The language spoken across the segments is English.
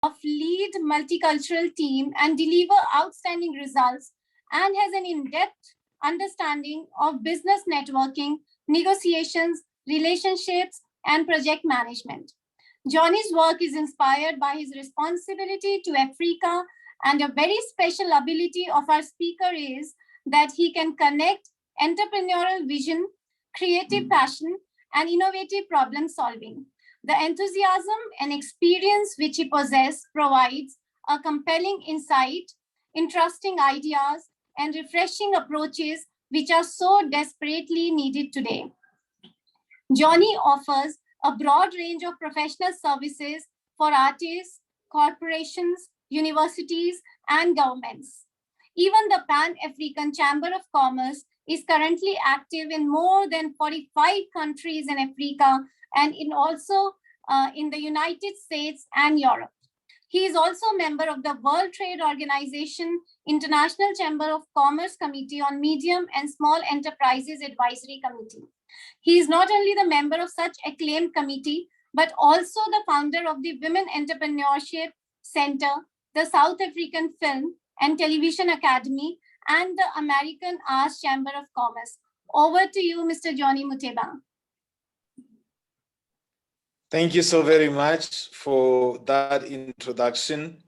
of lead multicultural team and deliver outstanding results, and has an in-depth understanding of business networking, negotiations, relationships, and project management. Johnny's work is inspired by his responsibility to Africa, and a very special ability of our speaker is that he can connect entrepreneurial vision, creative passion, and innovative problem solving. The enthusiasm and experience which he possesses provides a compelling insight, interesting ideas, and refreshing approaches which are so desperately needed today. Johnny offers a broad range of professional services for artists, corporations, universities, and governments. Even the Pan-African Chamber of Commerce is currently active in more than 45 countries in Africa and in the United States and Europe. He is also a member of the World Trade Organization International Chamber of Commerce Committee on Medium and Small Enterprises Advisory Committee. He is not only the member of such acclaimed committee, but also the founder of the Women Entrepreneurship Center, the South African Film and Television Academy, and the American Arts Chamber of Commerce. Over to you, Mr. Johnny Muteba. Thank you so very much for that introduction.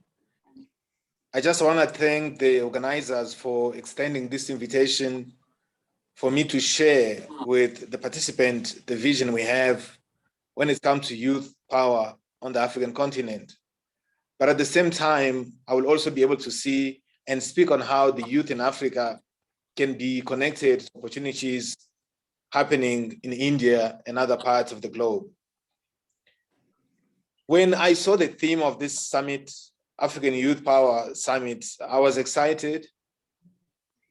I just want to thank the organizers for extending this invitation for me to share with the participant the vision we have when it comes to youth power on the African continent. But at the same time, I will also be able to see and speak on how the youth in Africa can be connected to opportunities happening in India and other parts of the globe. When I saw the theme of this summit, African Youth Power Summit, I was excited.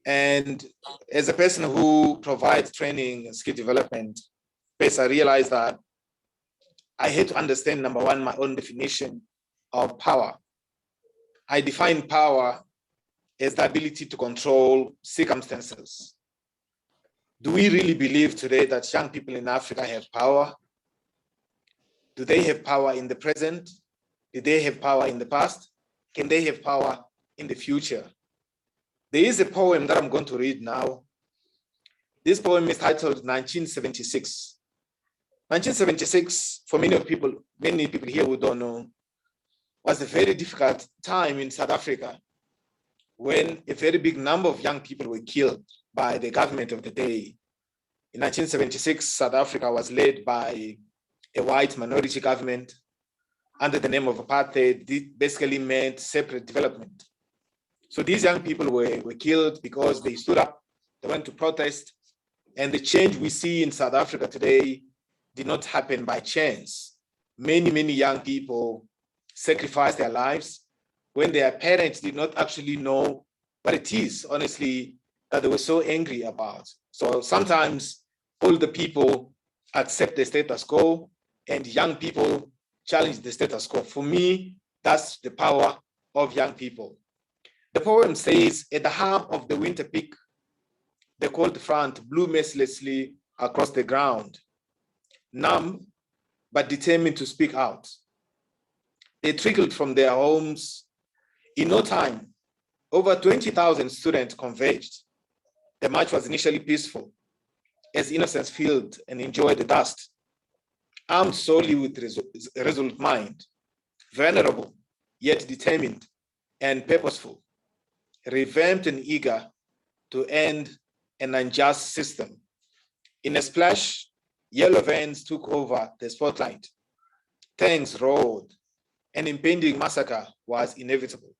And as a person who provides training and skill development, I realized that I had to understand, number one, my own definition of power. I define power as the ability to control circumstances. Do we really believe today that young people in Africa have power? Do they have power in the present? Do they have power in the past? Can they have power in the future? There is a poem that I'm going to read now. This poem is titled 1976. 1976, for many people here who don't know, was a very difficult time in South Africa when a very big number of young people were killed by the government of the day. In 1976, South Africa was led by a white minority government under the name of apartheid. It basically meant separate development. So these young people were killed because they stood up, they went to protest, and the change we see in South Africa today did not happen by chance. Many, many young people sacrificed their lives when their parents did not actually know what it is, honestly, that they were so angry about. So sometimes older people accept the status quo and young people challenge the status quo. For me, that's the power of young people. The poem says, at the heart of the winter peak, the cold front blew mercilessly across the ground. Numb, but determined to speak out. They trickled from their homes. In no time, over 20,000 students converged. The march was initially peaceful, as innocents filled and enjoyed the dust, armed solely with a resolute mind, vulnerable, yet determined and purposeful, revamped and eager to end an unjust system. In a splash, yellow vans took over the spotlight. Tanks roared. An impending massacre was inevitable.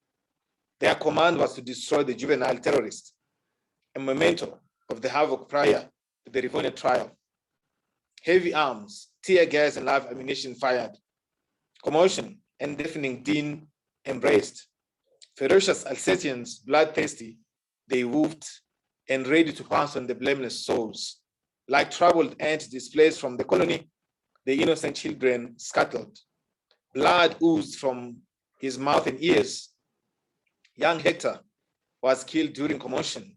Their command was to destroy the juvenile terrorists, a memento of the havoc prior to the Rivonia trial. Heavy arms, tear gas, and live ammunition fired. Commotion and deafening din embraced. Ferocious Alsatians, bloodthirsty, they whooped and ready to pounce on the blameless souls. Like troubled ants displaced from the colony, the innocent children scuttled. Blood oozed from his mouth and ears. Young Hector was killed during commotion.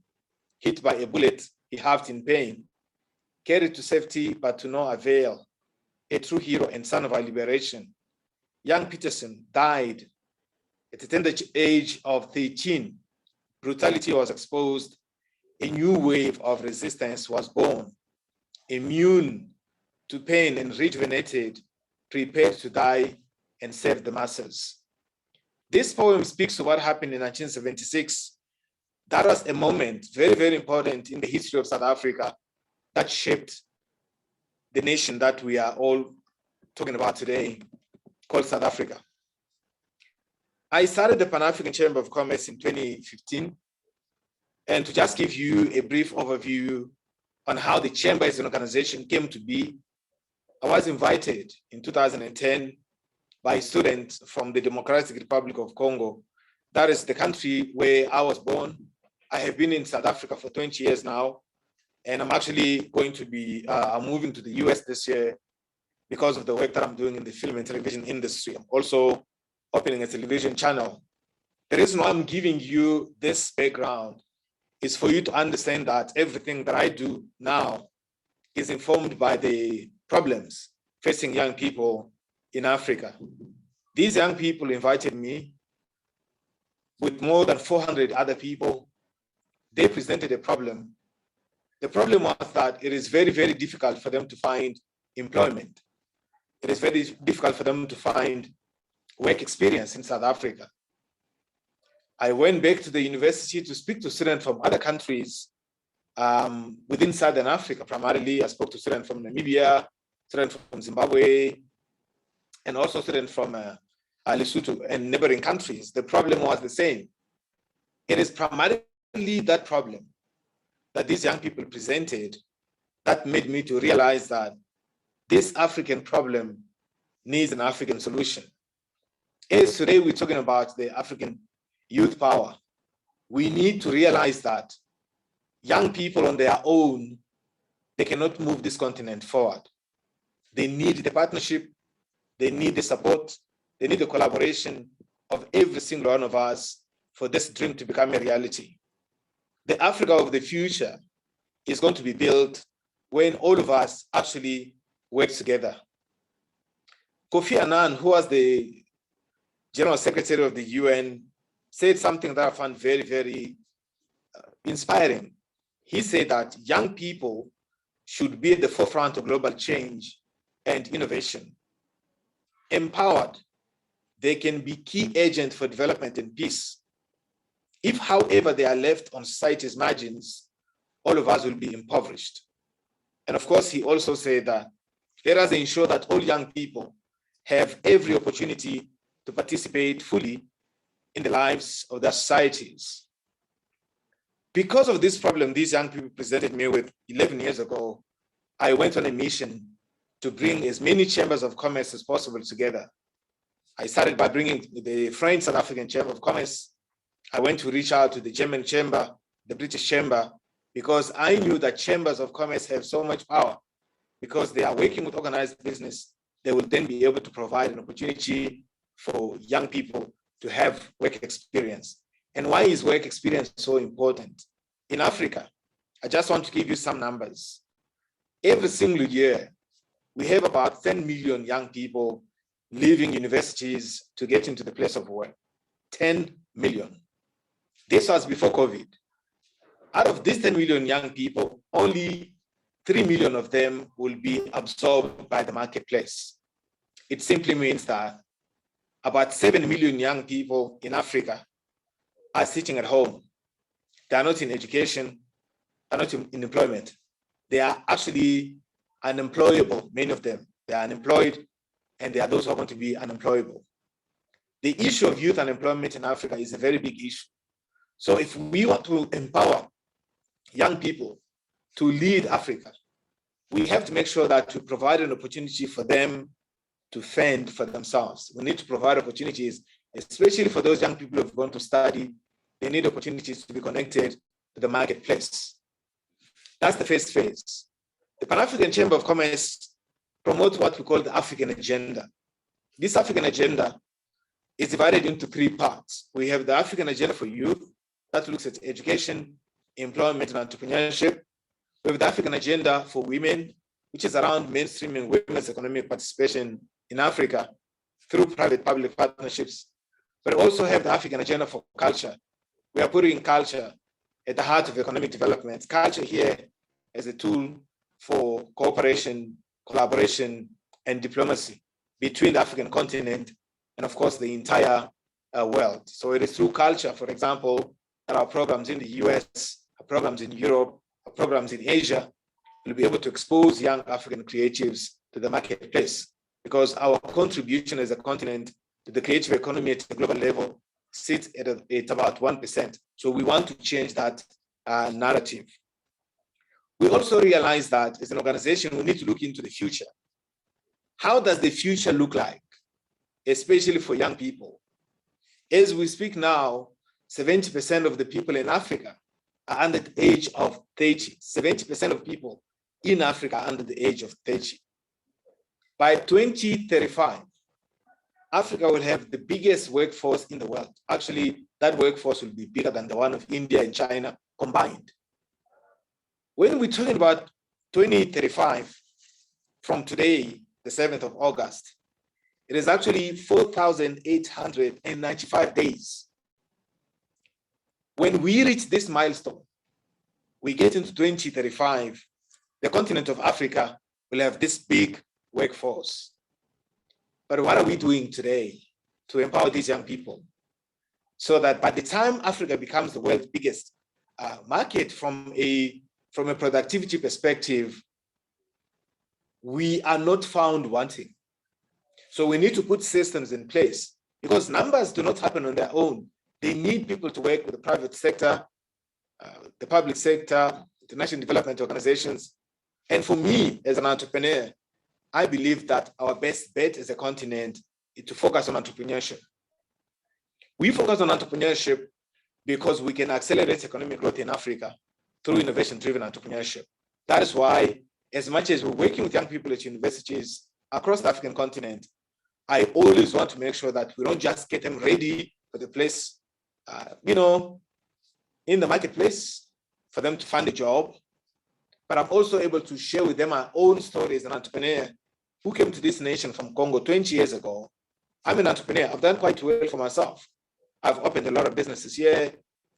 Hit by a bullet, he huffed in pain. Carried to safety, but to no avail. A true hero and son of our liberation. Young Peterson died At the tender age of 13, brutality was exposed, a new wave of resistance was born, immune to pain and rejuvenated, prepared to die and serve the masses. This poem speaks to what happened in 1976. That was a moment very, very important in the history of South Africa that shaped the nation that we are all talking about today, called South Africa. I started the Pan-African Chamber of Commerce in 2015. And to just give you a brief overview on how the Chamber as an organization came to be, I was invited in 2010 by students from the Democratic Republic of Congo. That is the country where I was born. I have been in South Africa for 20 years now, and I'm actually going to be I'm moving to the US this year because of the work that I'm doing in the film and television industry. I'm also opening a television channel. The reason why I'm giving you this background is for you to understand that everything that I do now is informed by the problems facing young people in Africa. These young people invited me with more than 400 other people. They presented a problem. The problem was that it is very, very difficult for them to find employment. It is very difficult for them to find work experience in South Africa. I went back to the university to speak to students from other countries within Southern Africa. Primarily, I spoke to students from Namibia, students from Zimbabwe, and also students from Lesotho and neighboring countries. The problem was the same. It is primarily that problem that these young people presented that made me to realize that this African problem needs an African solution. As today we're talking about the African youth power, we need to realize that young people on their own, they cannot move this continent forward. They need the partnership, they need the support, they need the collaboration of every single one of us for this dream to become a reality. The Africa of the future is going to be built when all of us actually work together. Kofi Annan, who was the General Secretary of the UN, said something that I found very, very inspiring. He said that young people should be at the forefront of global change and innovation. Empowered, they can be key agents for development and peace. If, however, they are left on society's margins, all of us will be impoverished. And of course, he also said that let us ensure that all young people have every opportunity to participate fully in the lives of their societies. Because of this problem these young people presented me with 11 years ago, I went on a mission to bring as many chambers of commerce as possible together. I started by bringing the French South African Chamber of Commerce. I went to reach out to the German Chamber, the British Chamber, because I knew that chambers of commerce have so much power because they are working with organized business. They will then be able to provide an opportunity for young people to have work experience. And why is work experience so important? In Africa, I just want to give you some numbers. Every single year, we have about 10 million young people leaving universities to get into the place of work. 10 million. This was before COVID. Out of these 10 million young people, only 3 million of them will be absorbed by the marketplace. It simply means that about 7 million young people in Africa are sitting at home. They are not in education, they are not in employment. They are actually unemployable, many of them. They are unemployed, and there are those who are going to be unemployable. The issue of youth unemployment in Africa is a very big issue. So if we want to empower young people to lead Africa, we have to make sure that we provide an opportunity for them to fend for themselves. We need to provide opportunities, especially for those young people who have gone to study. They need opportunities to be connected to the marketplace. That's the first phase. The Pan-African Chamber of Commerce promotes what we call the African agenda. This African agenda is divided into 3 parts. We have the African agenda for youth that looks at education, employment, and entrepreneurship. We have the African agenda for women, which is around mainstreaming women's economic participation in Africa through private-public partnerships. but also have the African agenda for culture. We are putting culture at the heart of economic development. Culture here as a tool for cooperation, collaboration, and diplomacy between the African continent and, of course, the entire world. So it is through culture, for example, that our programs in the US, our programs in Europe, our programs in Asia will be able to expose young African creatives to the marketplace, because our contribution as a continent to the creative economy at a global level sits at about 1%. So we want to change that narrative. We also realize that as an organization, we need to look into the future. How does the future look like, especially for young people? As we speak now, 70% of the people in Africa are under the age of 30. 70% of people in Africa are under the age of 30. By 2035, Africa will have the biggest workforce in the world. Actually, that workforce will be bigger than the one of India and China combined. When we're talking about 2035, from today, the 7th of August, it is actually 4,895 days. When we reach this milestone, we get into 2035, the continent of Africa will have this big workforce. But what are we doing today to empower these young people so that by the time Africa becomes the world's biggest market from a productivity perspective, we are not found wanting? So we need to put systems in place, because numbers do not happen on their own. They need people to work with the private sector, the public sector, international development organizations. And for me, as an entrepreneur, I believe that our best bet as a continent is to focus on entrepreneurship. We focus on entrepreneurship because we can accelerate economic growth in Africa through innovation-driven entrepreneurship. That is why, as much as we're working with young people at universities across the African continent, I always want to make sure that we don't just get them ready for the place, in the marketplace for them to find a job, but I'm also able to share with them my own story as an entrepreneur who came to this nation from Congo 20 years ago. I'm an entrepreneur. I've done quite well for myself. I've opened a lot of businesses here,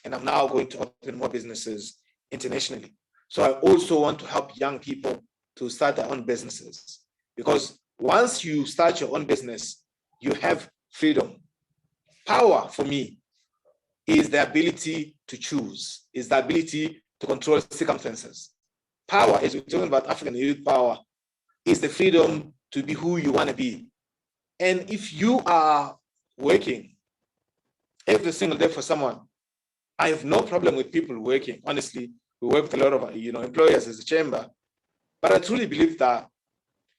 and I'm now going to open more businesses internationally. So I also want to help young people to start their own businesses, because once you start your own business, you have freedom. Power for me is the ability to choose, is the ability to control circumstances. Power, as we're talking about African youth power, is the freedom to be who you want to be. And if you are working every single day for someone, I have no problem with people working. Honestly, we work with a lot of employers as a chamber, but I truly believe that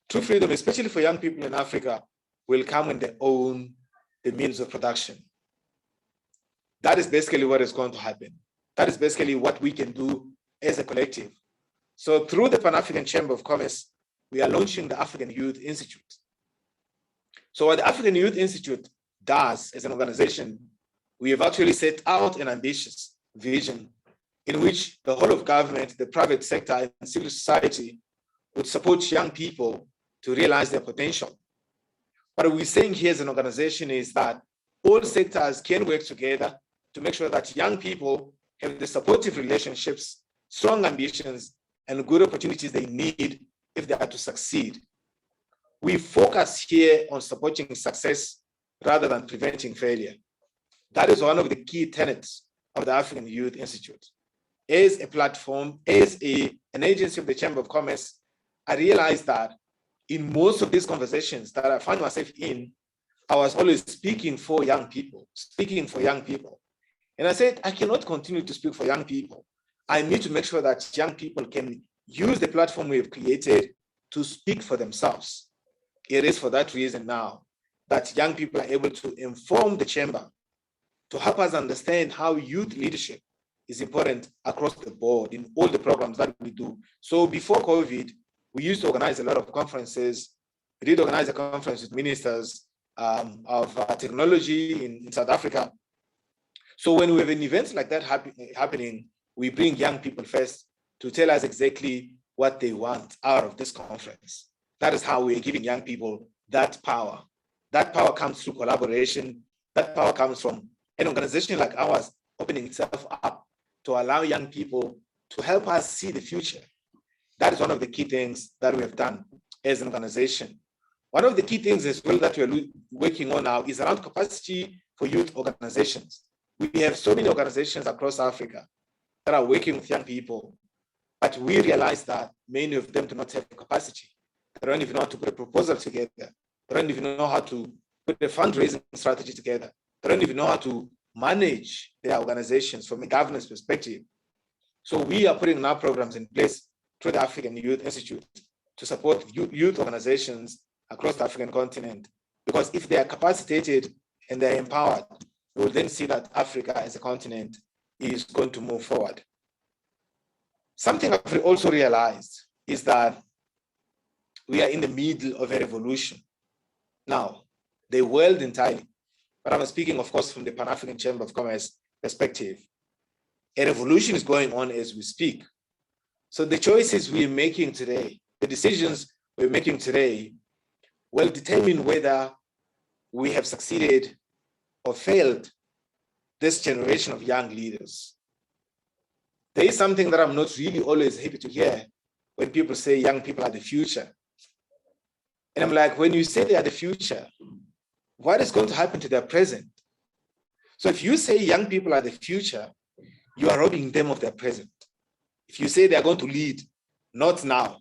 true freedom, especially for young people in Africa, will come when they own the means of production. That is basically what is going to happen. That is basically what we can do as a collective. So through the Pan-African Chamber of Commerce, we are launching the African Youth Institute. So what the African Youth Institute does as an organization, we have actually set out an ambitious vision in which the whole of government, the private sector, and civil society would support young people to realize their potential. What we're saying here as an organization is that all sectors can work together to make sure that young people have the supportive relationships, strong ambitions, and good opportunities they need if they are to succeed. We focus here on supporting success rather than preventing failure. That is one of the key tenets of the African Youth Institute. As a platform, as an agency of the Chamber of Commerce, I realized that in most of these conversations that I find myself in, I was always speaking for young people. And I said, I cannot continue to speak for young people. I need to make sure that young people can use the platform we have created to speak for themselves. It is for that reason now that young people are able to inform the chamber to help us understand how youth leadership is important across the board in all the programs that we do. So before COVID, we used to organize a lot of conferences. We did organize a conference with ministers of technology in South Africa. So when we have an event like that happening, we bring young people first to tell us exactly what they want out of this conference. That is how we're giving young people that power. That power comes through collaboration. That power comes from an organization like ours opening itself up to allow young people to help us see the future. That is one of the key things that we have done as an organization. One of the key things as well that we're working on now is around capacity for youth organizations. We have so many organizations across Africa that are working with young people, but we realize that many of them do not have capacity. They don't even know how to put a proposal together. They don't even know how to put a fundraising strategy together. They don't even know how to manage their organizations from a governance perspective. So we are putting now programs in place through the African Youth Institute to support youth organizations across the African continent. Because if they are capacitated and they're empowered, we will then see that Africa as a continent is going to move forward. Something I've also realized is that we are in the middle of a revolution. Now, the world entirely, but I'm speaking, of course, from the Pan-African Chamber of Commerce perspective. A revolution is going on as we speak. So the choices we're making today, the decisions we're making today, will determine whether we have succeeded or failed this generation of young leaders. There is something that I'm not really always happy to hear when people say young people are the future. And I'm like, when you say they are the future, what is going to happen to their present? So if you say young people are the future, you are robbing them of their present. If you say they are going to lead, not now,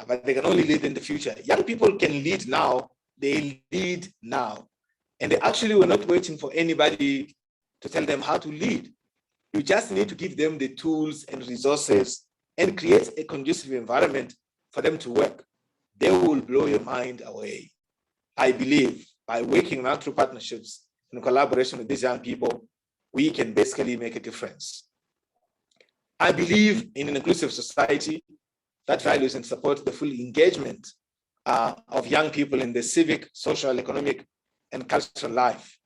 but they can only lead in the future. Young people can lead now, they lead now. And they actually were not waiting for anybody to tell them how to lead. You just need to give them the tools and resources and create a conducive environment for them to work. They will blow your mind away. I believe by working now through partnerships and collaboration with these young people, we can basically make a difference. I believe in an inclusive society that values and supports the full engagement of young people in the civic, social, economic, and cultural life.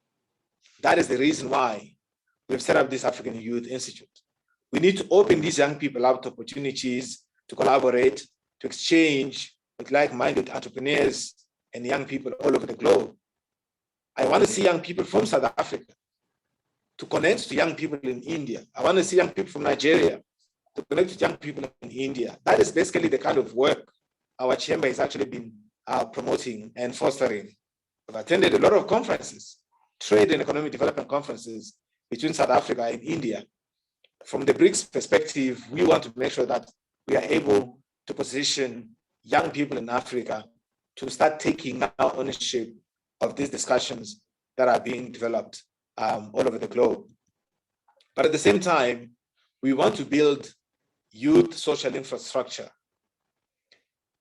That is the reason why we've set up this African Youth Institute. We need to open these young people up to opportunities to collaborate, to exchange with like-minded entrepreneurs and young people all over the globe. I want to see young people from South Africa to connect to young people in India. I want to see young people from Nigeria to connect with young people in India. That is basically the kind of work our chamber has actually been promoting and fostering. I've attended a lot of conferences, trade and economic development conferences between South Africa and India. From the BRICS perspective, we want to make sure that we are able to position young people in Africa to start taking now ownership of these discussions that are being developed all over the globe. But at the same time, we want to build youth social infrastructure.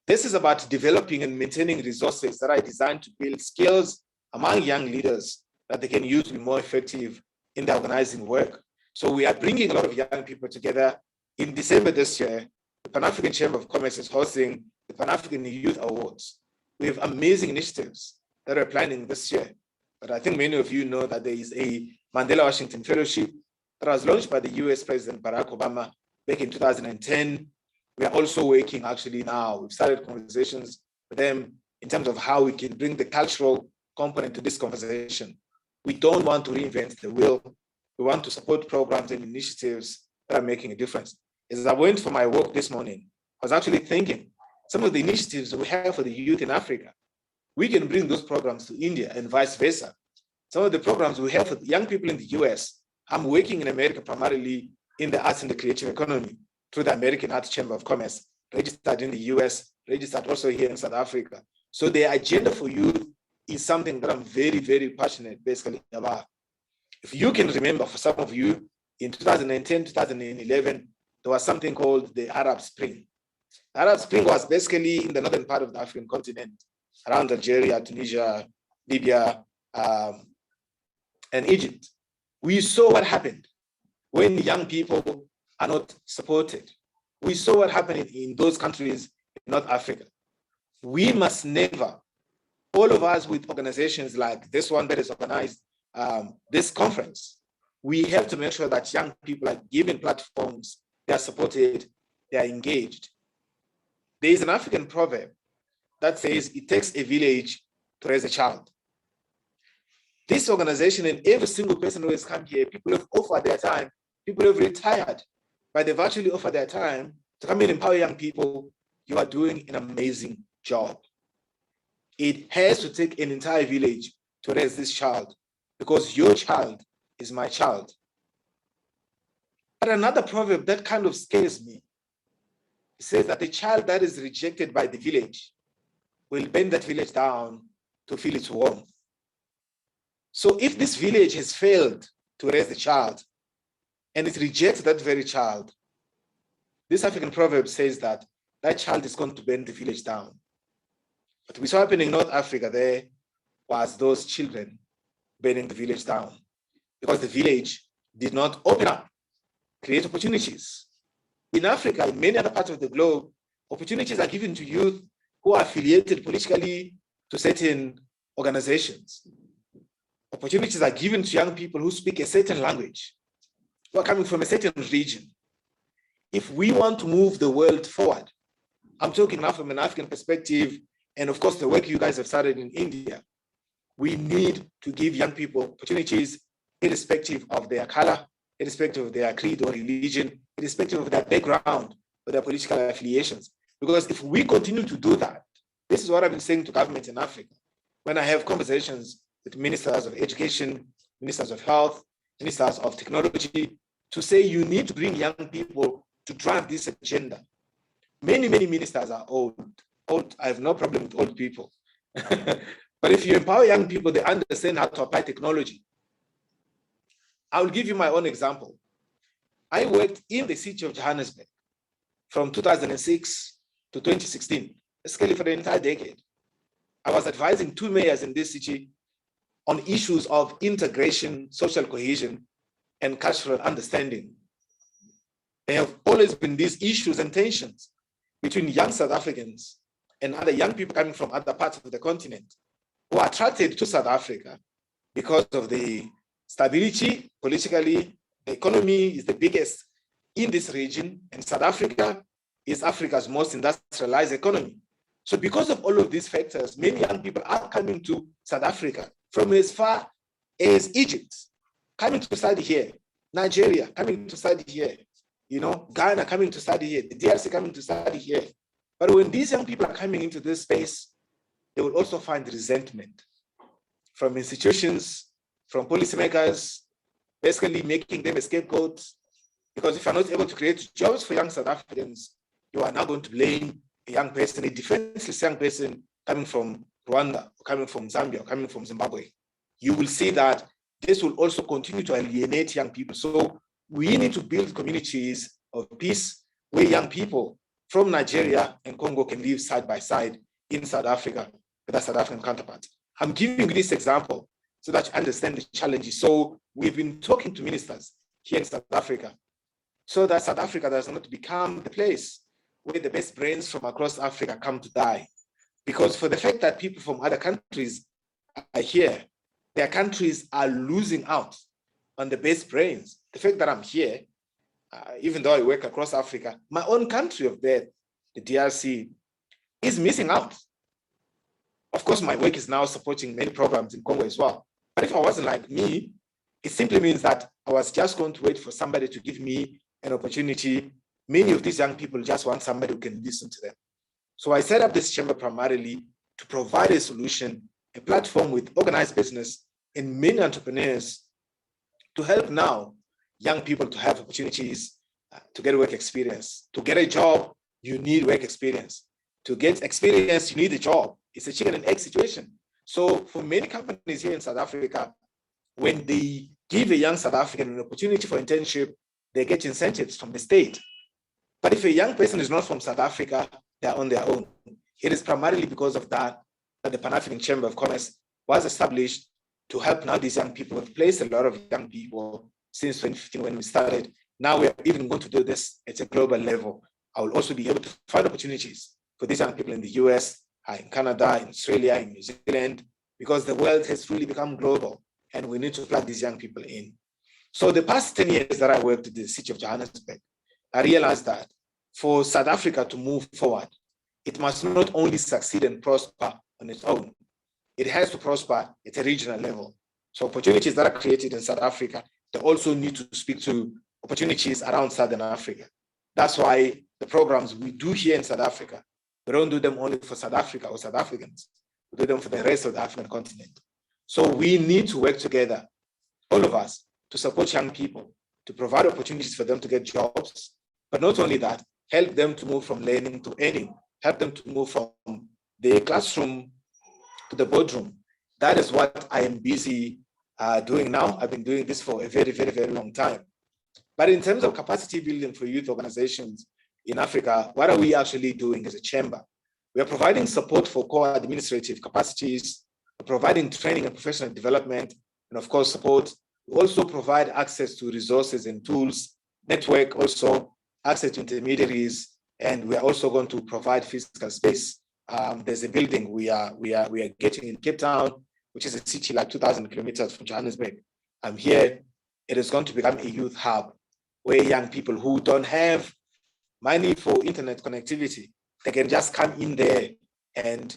This is about developing and maintaining resources that are designed to build skills among young leaders that they can use to be more effective in their organizing work. So we are bringing a lot of young people together. In December this year, the Pan-African Chamber of Commerce is hosting the Pan-African Youth Awards. We have amazing initiatives that are planning this year. But I think many of you know that there is a Mandela Washington Fellowship that was launched by the US President Barack Obama back in 2010. We are also working actually now. We've started conversations with them in terms of how we can bring the cultural component to this conversation. We don't want to reinvent the wheel. We want to support programs and initiatives that are making a difference. As I went for my walk this morning, I was actually thinking some of the initiatives we have for the youth in Africa, we can bring those programs to India and vice versa. Some of the programs we have for young people in the US, I'm working in America primarily in the arts and the creative economy through the American Arts Chamber of Commerce, registered in the US, registered also here in South Africa. So the agenda for youth is something that I'm very, very passionate basically about. If you can remember, for some of you, in 2010, 2011, there was something called the Arab Spring. The Arab Spring was basically in the northern part of the African continent, around Algeria, Tunisia, Libya, and Egypt. We saw what happened when young people are not supported. We saw what happened in those countries in North Africa. We must never, all of us with organizations like this one that is organized, this conference, we have to make sure that young people are given platforms, they are supported, they are engaged. There is an African proverb that says it takes a village to raise a child. This organization and every single person who has come here, people have offered their time, people have retired, but they've actually offered their time to come and empower young people. You are doing an amazing job. It has to take an entire village to raise this child, because your child is my child. But another proverb that kind of scares me, it says that the child that is rejected by the village will bend that village down to feel its warmth. So if this village has failed to raise the child and it rejects that very child, this African proverb says that that child is going to bend the village down. What we saw happen in North Africa there was those children bending the village down, because the village did not open up, create opportunities. In Africa, in many other parts of the globe, opportunities are given to youth who are affiliated politically to certain organizations. Opportunities are given to young people who speak a certain language, who are coming from a certain region. If we want to move the world forward, I'm talking now from an African perspective, and of course the work you guys have started in India, we need to give young people opportunities irrespective of their color, irrespective of their creed or religion, irrespective of their background or their political affiliations. Because if we continue to do that, this is what I've been saying to governments in Africa. When I have conversations with ministers of education, ministers of health, ministers of technology, to say you need to bring young people to drive this agenda. Many ministers are old. I have no problem with old people. But if you empower young people, they understand how to apply technology. I will give you my own example. I worked in the city of Johannesburg from 2006 to 2016, basically for the entire decade. I was advising 2 mayors in this city on issues of integration, social cohesion, and cultural understanding. There have always been these issues and tensions between young South Africans and other young people coming from other parts of the continent who are attracted to South Africa because of the stability politically. The economy is the biggest in this region, and South Africa is Africa's most industrialized economy. So because of all of these factors, many young people are coming to South Africa from as far as Egypt, coming to study here, Nigeria coming to study here, Ghana coming to study here, the DRC coming to study here. But when these young people are coming into this space, they will also find resentment from institutions, from policymakers, basically making them a scapegoat. Because if you're not able to create jobs for young South Africans, you are now going to blame a young person, a defenseless young person coming from Rwanda, or coming from Zambia, or coming from Zimbabwe. You will see that this will also continue to alienate young people. So we need to build communities of peace where young people from Nigeria and Congo can live side by side in South Africa with their South African counterparts. I'm giving you this example so that you understand the challenges. So we've been talking to ministers here in South Africa so that South Africa does not become the place where the best brains from across Africa come to die. Because for the fact that people from other countries are here, their countries are losing out on the best brains. The fact that I'm here, even though I work across Africa, my own country of birth, the DRC, is missing out. Of course, my work is now supporting many programs in Congo as well. But if I wasn't like me, it simply means that I was just going to wait for somebody to give me an opportunity. Many of these young people just want somebody who can listen to them. So I set up this chamber primarily to provide a solution, a platform with organized business and many entrepreneurs to help now young people to have opportunities to get work experience. To get a job, you need work experience. To get experience, you need a job. It's a chicken and egg situation. So for many companies here in South Africa, when they give a young South African an opportunity for internship, they get incentives from the state. But if a young person is not from South Africa, they're on their own. It is primarily because of that the Pan-African Chamber of Commerce was established to help now these young people. We've placed a lot of young people since 2015 when we started. Now we're even going to do this at a global level. I will also be able to find opportunities for these young people in the US, in Canada, in Australia, in New Zealand, because the world has really become global and we need to plug these young people in. So the past 10 years that I worked in the city of Johannesburg, I realized that for South Africa to move forward, it must not only succeed and prosper on its own, it has to prosper at a regional level. So opportunities that are created in South Africa, they also need to speak to opportunities around Southern Africa. That's why the programs we do here in South Africa, we don't do them only for South Africa or South Africans. We do them for the rest of the African continent. So we need to work together, all of us, to support young people, to provide opportunities for them to get jobs. But not only that, help them to move from learning to earning, help them to move from the classroom to the boardroom. That is what I am busy doing now. I've been doing this for a very, very, very long time. But in terms of capacity building for youth organizations in Africa, what are we actually doing as a chamber? We are providing support for core administrative capacities, providing training and professional development, and of course, support. We also provide access to resources and tools, network also, access to intermediaries, and we are also going to provide physical space. There's a building we are getting in Cape Town, which is a city like 2,000 kilometers from Johannesburg. Here, it is going to become a youth hub where young people who don't have money for internet connectivity, they can just come in there and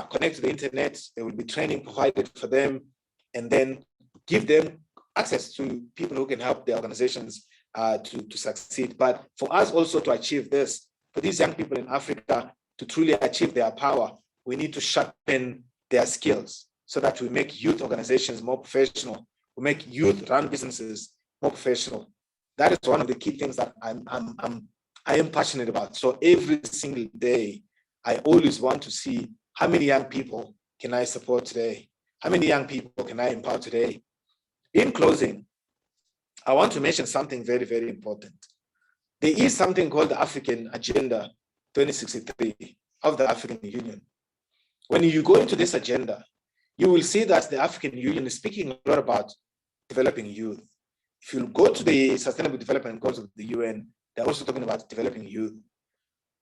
connect to the internet. There will be training provided for them, and then give them access to people who can help their organizations to succeed. But for us also to achieve this, for these young people in Africa to truly achieve their power, we need to sharpen their skills so that we make youth organizations more professional, we make youth-run businesses more professional. That is one of the key things that I am passionate about. So every single day, I always want to see how many young people can I support today? How many young people can I empower today? In closing, I want to mention something very, very important. There is something called the African Agenda 2063 of the African Union. When you go into this agenda, you will see that the African Union is speaking a lot about developing youth. If you go to the Sustainable Development Goals of the UN, they're also talking about developing youth.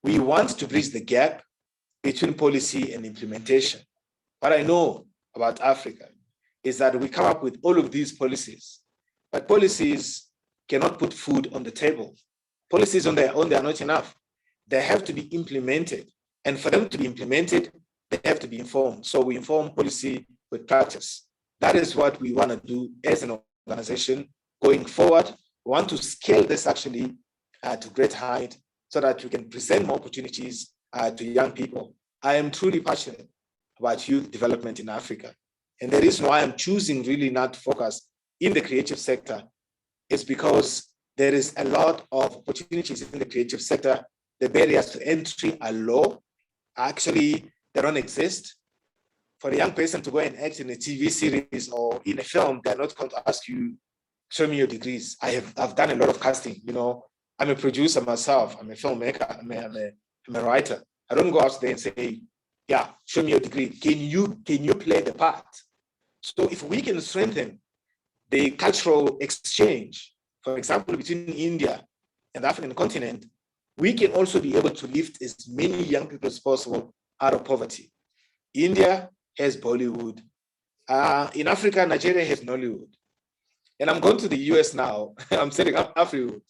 We want to bridge the gap between policy and implementation. What I know about Africa is that we come up with all of these policies, but policies cannot put food on the table. Policies on their own, they are not enough. They have to be implemented. And for them to be implemented, they have to be informed. So we inform policy with practice. That is what we want to do as an organization going forward. We want to scale this actually to great height so that we can present more opportunities to young people. I am truly passionate about youth development in Africa. And the reason why I'm choosing really not to focus in the creative sector is because there is a lot of opportunities in the creative sector. The barriers to entry are low. Actually, they don't exist. For a young person to go and act in a TV series or in a film, they're not going to ask you, show me your degrees. I've done a lot of casting. I'm a producer myself. I'm a filmmaker. I'm a writer. I don't go out there and say, show me your degree. Can you play the part? So if we can strengthen the cultural exchange, for example, between India and the African continent, we can also be able to lift as many young people as possible out of poverty. India has Bollywood. In Africa, Nigeria has Nollywood. And I'm going to the US now. I'm setting up Afriwood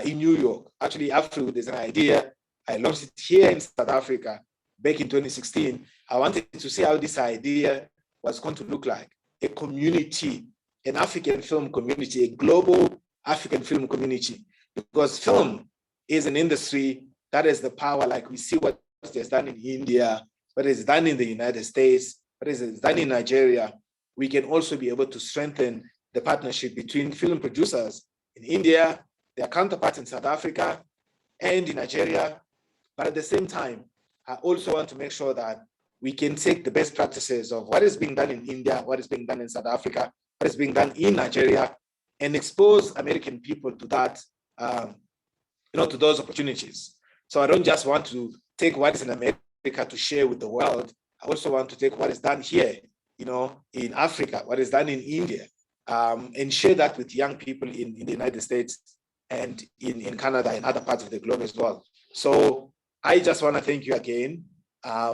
in New York. Actually, Afriwood is an idea. I launched it here in South Africa back in 2016. I wanted to see how this idea was going to look like. A community, an African film community, a global African film community. Because film is an industry that has the power, like we see what is done in India, what is done in the United States, what is done in Nigeria. We can also be able to strengthen the partnership between film producers in India, their counterparts in South Africa, and in Nigeria. But at the same time, I also want to make sure that we can take the best practices of what is being done in India, what is being done in South Africa, what is being done in Nigeria, and expose American people to that, to those opportunities. So I don't just want to take what is in America to share with the world. I also want to take what is done here, in Africa, what is done in India, and share that with young people in the United States and in Canada and other parts of the globe as well. So I just want to thank you again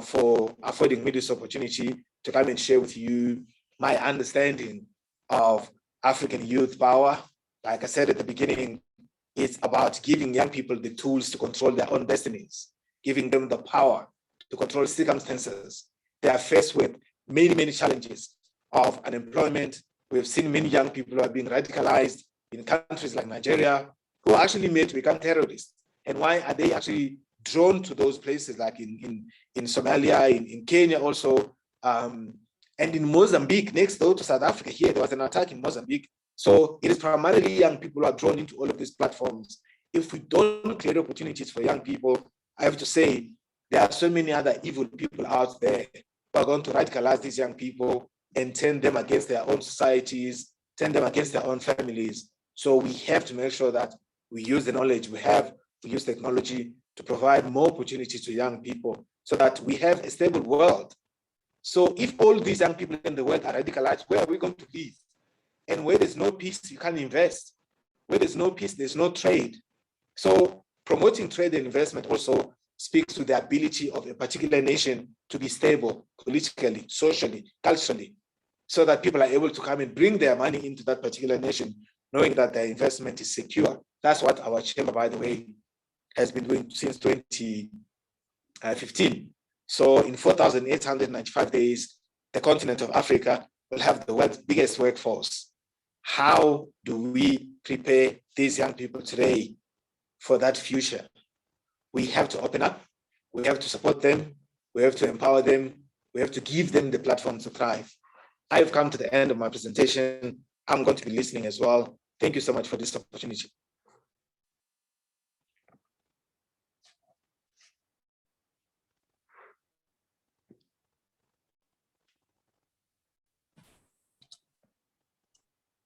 for affording me this opportunity to come and share with you my understanding of African youth power. Like I said at the beginning, it's about giving young people the tools to control their own destinies, giving them the power to control circumstances. They are faced with many, many challenges of unemployment, We've seen many young people who are being radicalized in countries like Nigeria, who are actually made to become terrorists. And why are they actually drawn to those places, like in Somalia, in Kenya also, and in Mozambique, next door to South Africa here, there was an attack in Mozambique. So it is primarily young people who are drawn into all of these platforms. If we don't create opportunities for young people, I have to say, there are so many other evil people out there who are going to radicalize these young people and turn them against their own societies, turn them against their own families. So we have to make sure that we use the knowledge we have, we use technology to provide more opportunities to young people so that we have a stable world. So if all these young people in the world are radicalized, where are we going to live? And where there's no peace, you can't invest. Where there's no peace, there's no trade. So promoting trade and investment also speaks to the ability of a particular nation to be stable politically, socially, culturally, so that people are able to come and bring their money into that particular nation, knowing that their investment is secure. That's what our chamber, by the way, has been doing since 2015. So in 4,895 days, the continent of Africa will have the world's biggest workforce. How do we prepare these young people today for that future? We have to open up, we have to support them, we have to empower them, we have to give them the platform to thrive. I've come to the end of my presentation. I'm going to be listening as well. Thank you so much for this opportunity.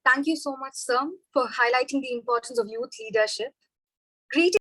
Thank you so much, sir, for highlighting the importance of youth leadership. Greetings.